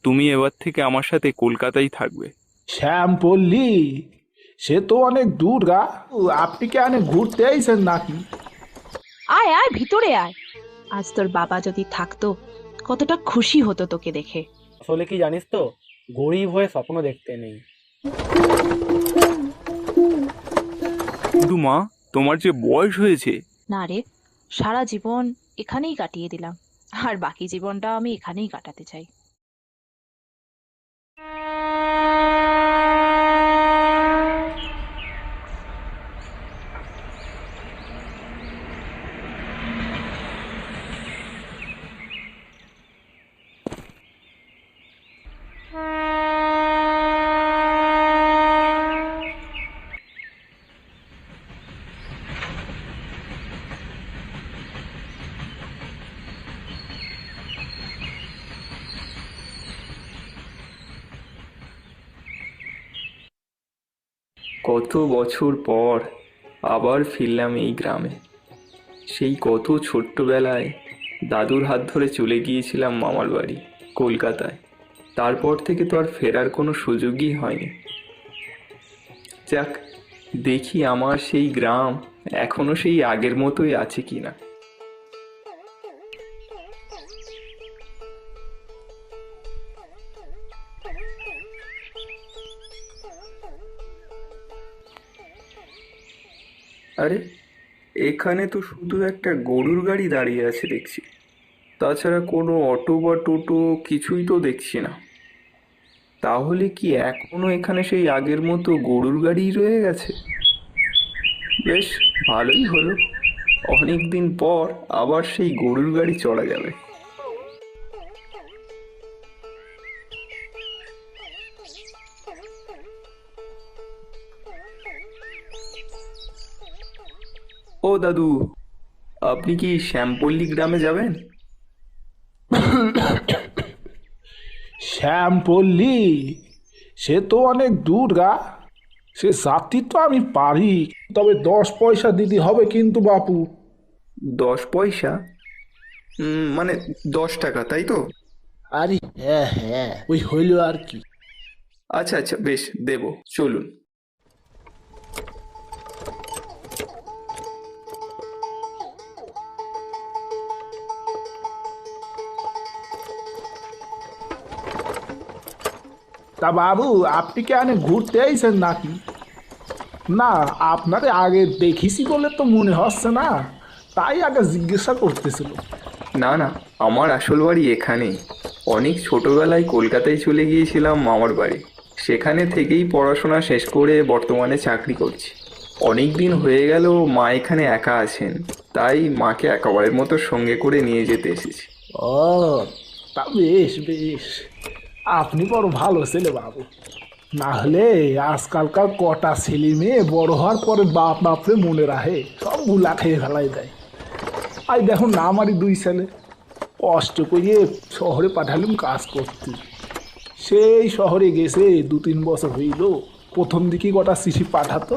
তুমি এবার থেকে আমার সাথে কলকাতায় থাকবে। শ্যামপল্লী, সে তো অনেক দূর গা। আপনি কি আনে ঘুরতে আইছেন নাকি? আয় আয় ভিতরে আয়। আজ তোর বাবা যদি থাকতো কতটা খুশি হতো তোকে দেখে। আসলে কি জানিস তো, গরিব হয়ে স্বপ্ন দেখতে নেই। কিন্তু মা, তোমার যে বয়স হয়েছে। না রে, সারা জীবন এখানেই কাটিয়ে দিলাম, আর বাকি জীবনটা আমি এখানেই কাটাতে চাই। কত বছর পর আবার ফিরলাম এই গ্রামে। সেই কত ছোট্টবেলায় দাদুর হাত ধরে চলে গিয়েছিলাম মামার বাড়ি কলকাতায়। তারপর থেকে তো আর ফেরার কোনো সুযোগই হয়নি। যাক, দেখি আমার সেই গ্রাম এখনো সেই আগের মতোই আছে কিনা। আরে, এখানে তো শুধু একটা গরুর গাড়ি দাঁড়িয়ে আছে দেখছি। তাছাড়া কোনো অটো বা টোটো কিছুই তো দেখছি না। তাহলে কি এখনো এখানে সেই আগের মতো গরুর গাড়ি রয়ে গেছে? বেশ, ভালোই হলো, অনেক দিন পর আবার সেই গরুর গাড়ি চড়া যাবে। ও দাদু, আপনি কি শ্যামপল্লী গ্রামে যাবেন? শ্যামপল্লী, সে তো অনেক দূর গা। সে যাত্রী তো আমি পারি, তবে 10 পয়সা দিতে হবে কিন্তু বাপু। 10 পয়সা? মানে 10 টাকা, তাই তো? আরে হ্যাঁ হ্যাঁ, ওই হইল আর কি। আচ্ছা আচ্ছা, বেশ, দেব, চলুন। তা বাবু, আপনি কি আনে ঘুরতে আইছেন নাকি? না, আপনারে আগে দেখিছি বলে তো মনে হচ্ছে না, তাই আগে জিজ্ঞাসা করতেছিল। না না, আমার আসল বাড়ি এখানেই। অনেক ছোটবেলায় কলকাতায় চলে গিয়েছিলাম মামার বাড়ি। সেখানে থেকেই পড়াশোনা শেষ করে বর্তমানে চাকরি করছি। অনেক দিন হয়ে গেল মা এখানে একা আছেন, তাই মাকে একেবারের মতো সঙ্গে করে নিয়ে যেতে এসেছি। ও, তা বেশ বেশ, আপনি বড় ভালো ছেলে বাবু। না হলে আজকালকার কটা ছেলে মেয়ে বড় হওয়ার পরে বাপ বাপরে মনে রাখে, সব ভুলা খেয়ে ফেলাই দেয়। আই দেখুন না, আমারই 2 ছেলে কষ্ট করিয়ে শহরে পাঠালুম কাজ করতে। সেই শহরে গেছে 2-3 বছর হইল। প্রথম দিকে কটা চিঠি পাঠাতো,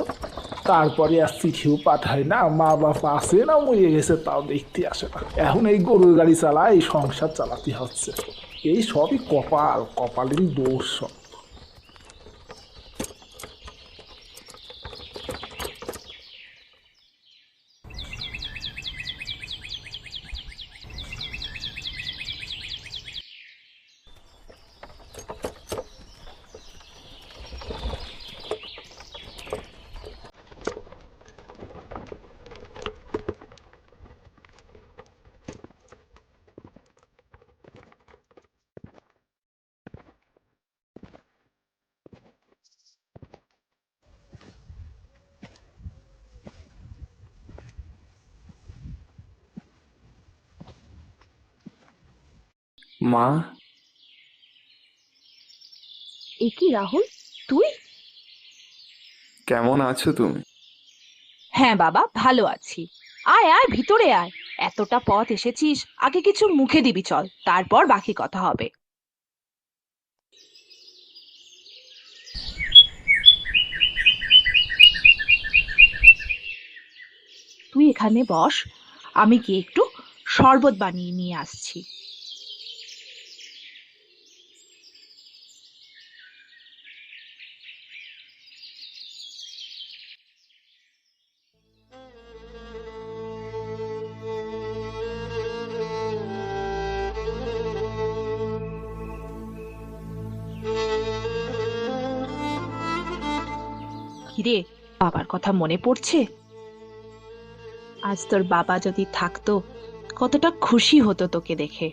তারপরে আর চিঠিও পাঠায় না। মা বাপ আছে না মরে গেছে তাও দেখতে আসে না। এখন এই গরুর গাড়ি চালায় সংসার চালাতে হচ্ছে। এই সবই কপাল, কপালেরই দোষ সব। মা, এ কি রাহুল, তুই? কেমন আছো তুমি? হ্যাঁ বাবা, ভালো আছি। আয় আয় ভিতরে আয়। এতটা পথ এসেছিস, আগে কিছু মুখে দিবি চল, তারপর বাকি কথা হবে। তুই এখানে বস, আমি কি একটু শরবত বানিয়ে নিয়ে আসছি। কিরে, বাবার কথা মনে পড়ছে? আজ তোর বাবা যদি থাকতো, কতটা খুশি হতো তোকে দেখে।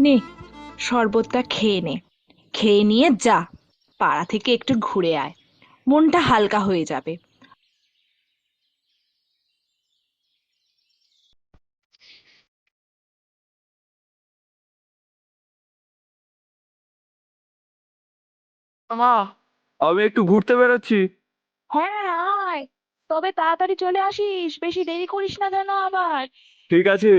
নে, শরবতটা খেয়ে নে। খেয়ে নিয়ে যা, পাড়া থেকে একটু ঘুরে আয়, মনটা হালকা হয়ে যাবে। মা, আমি একটু ঘুরতে বেরোচ্ছি। হ্যাঁ আয়, তবে তাড়াতাড়ি চলে আসিস, বেশি দেরি করিস না যেন আবার। ঠিক আছে।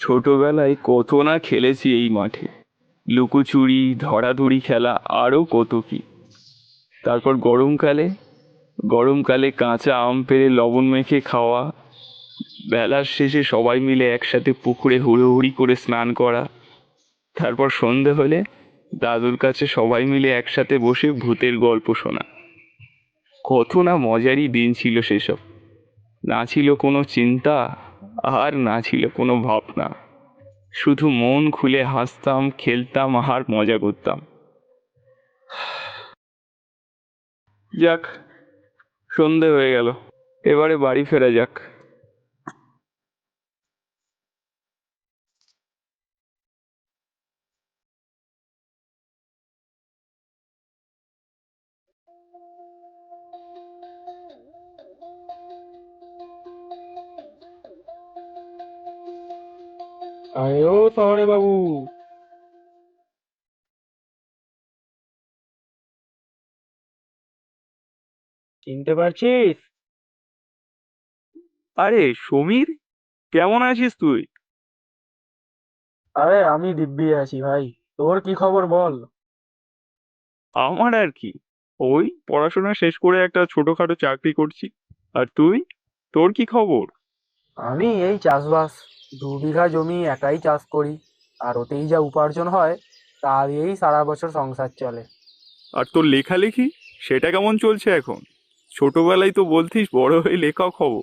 ছোটবেলায় কত না খেলেছি এই মাঠে, লুকোচুরি, ধরাধরি খেলা, আরও কত কি। তারপর গরমকালে গরমকালে কাঁচা আম পেড়ে লবণ মেখে খাওয়া, বেলার শেষে সবাই মিলে একসাথে পুকুরে হুড়োহুড়ি করে স্নান করা। তারপর সন্ধে হলে দাদুর কাছে সবাই মিলে একসাথে বসে ভূতের গল্প শোনা। কত না মজারই দিন ছিল সেসব। না ছিল কোনো চিন্তা, আর না ছিল কোনো ভাবনা। শুধু মন খুলে হাসতাম, খেলতাম আর মজা করতাম। যাক, সন্ধে হয়ে গেল, এবারে বাড়ি ফেরা যাক। আরে ও শহরে বাবু, চিনতে পারছিস? আরে সমীর, কেমন আছিস তুই? আরে আমি দিব্যি আছি ভাই, তোর কি খবর বল? আমার আর কি, ওই পড়াশোনা শেষ করে একটা ছোটখাটো চাকরি করছি। আর তুই, তোর কি খবর? আমি এই চাষবাস, 2 বিঘা জমি একাই চাষ করি, আর ওতেই যা উপার্জন হয় তা দিয়েই সারা বছর সংসার চলে। আর তোর লেখালেখি, সেটা কেমন চলছে এখন? ছোটবেলায় তো বলতিস বড় হয়ে লেখক হব।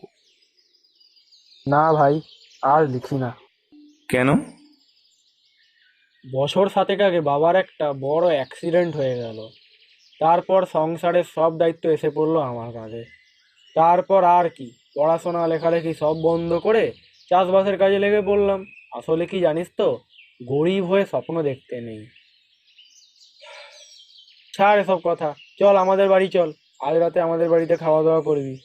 না ভাই, আর লিখি না। কেন? বছর 7 আগে বাবার একটা বড় অ্যাক্সিডেন্ট হয়ে গেল। তারপর সংসারের সব দায়িত্ব এসে পড়লো আমার কাঁধে। তারপর আর কি, পড়াশোনা লেখালেখি সব বন্ধ করে চাষবাসের কাজে লেগে পড়লাম। আসলে কি জানিস তো, গরিব হয়ে স্বপ্ন দেখতে নেই। ছাড় এসব কথা, চল আমাদের বাড়ি চল, আজ রাতে আমাদের বাড়িতে খাওয়া দাওয়া করবি।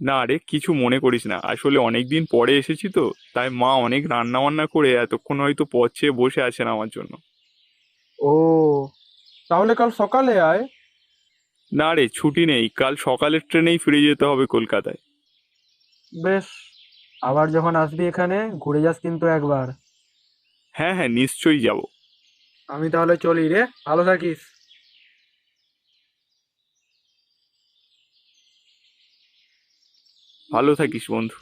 না রে, কিছু মনে করিস না, আসলে অনেক দিন পরে এসেছি তো, তাই মা অনেক রান্না বান্না করে এতক্ষণ হয়তো পথ চেয়ে বসে আছেন আমার জন্য। ও, তাহলে কাল সকালে আয়। না রে, ছুটি নেই, কাল সকালের ট্রেনেই ফিরে যেতে হবে কলকাতায়। বেশ, আবার যখন আসবি এখানে ঘুরে যাস কিন্তু একবার। হ্যাঁ হ্যাঁ, নিশ্চয়ই যাব। আমি তাহলে চলি রে, ভালো থাকিস। ভালো থাকিস বন্ধু।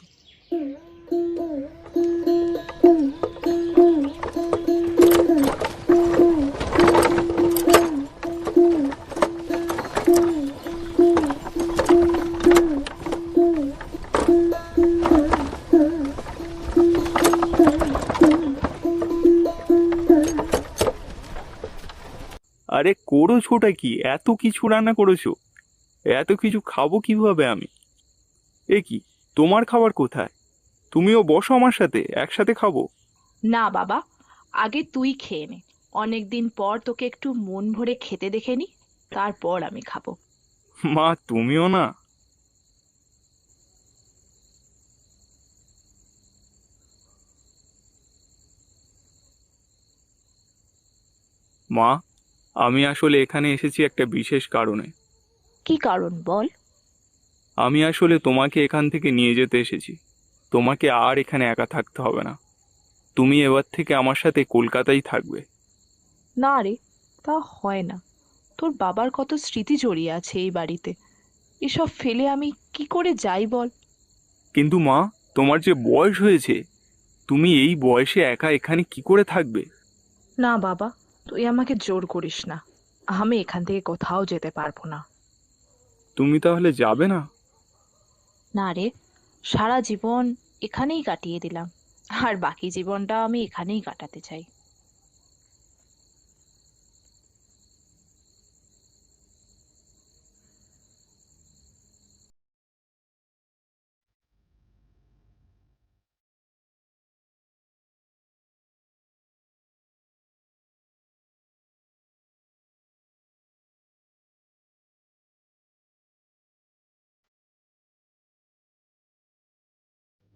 আরে করেছোটা কি, এত কিছু রান্না করেছো? এত কিছু খাবো কিভাবে আমি? এ কি, তোমার খাবার কোথায়? তুমিও বসো আমার সাথে, একসাথে খাবো। না বাবা, আগে তুই খেয়ে নে। অনেকদিন পর তোকে একটু মন ভরে খেতে দেখে নি, তারপর আমি খাবো। মা, তুমিও না। মা, আমি আসলে এখানে এসেছি একটা বিশেষ কারণে। কি কারণ বল? আমি আসলে তোমাকে এখান থেকে নিয়ে যেতে এসেছি। তোমাকে আর এখানে একা থাকতে হবে না। তুমি এবার থেকে আমার সাথে কলকাতায় থাকবে। না রে, তা হয় না। তোর বাবার কত স্মৃতি জড়িয়ে আছে এই বাড়িতে, এসব ফেলে আমি কি করে যাই বল? কিন্তু মা, তোমার যে বয়স হয়েছে, তুমি এই বয়সে একা এখানে কি করে থাকবে? না বাবা, তুই আমাকে জোর করিস না। আমি এখান থেকে কোথাও যেতে পারবো না। তুমি তাহলে যাবে না? না রে, সারা জীবন এখানেই কাটিয়ে দিলাম, আর বাকি জীবনটা আমি এখানেই কাটাতে চাই।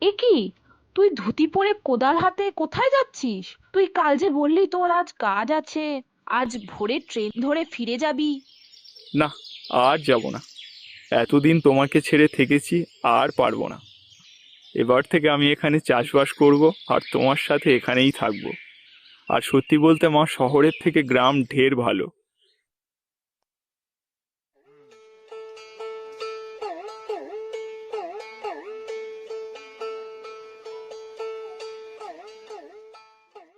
এ কি, তুই ধুতি পরে কোদাল হাতে কোথায় যাচ্ছিস? তুই কাল যে বললি তোর আজ কাজ আছে, আজ ভোরে ট্রেন ধরে ফিরে যাবি। না, আর যাব না। এতদিন তোমাকে ছেড়ে থেকেছি, আর পারবো না। এবার থেকে আমি এখানে চাষবাস করব, আর তোমার সাথে এখানেই থাকবো। আর সত্যি বলতে মা, শহরের থেকে গ্রাম ঢের ভালো।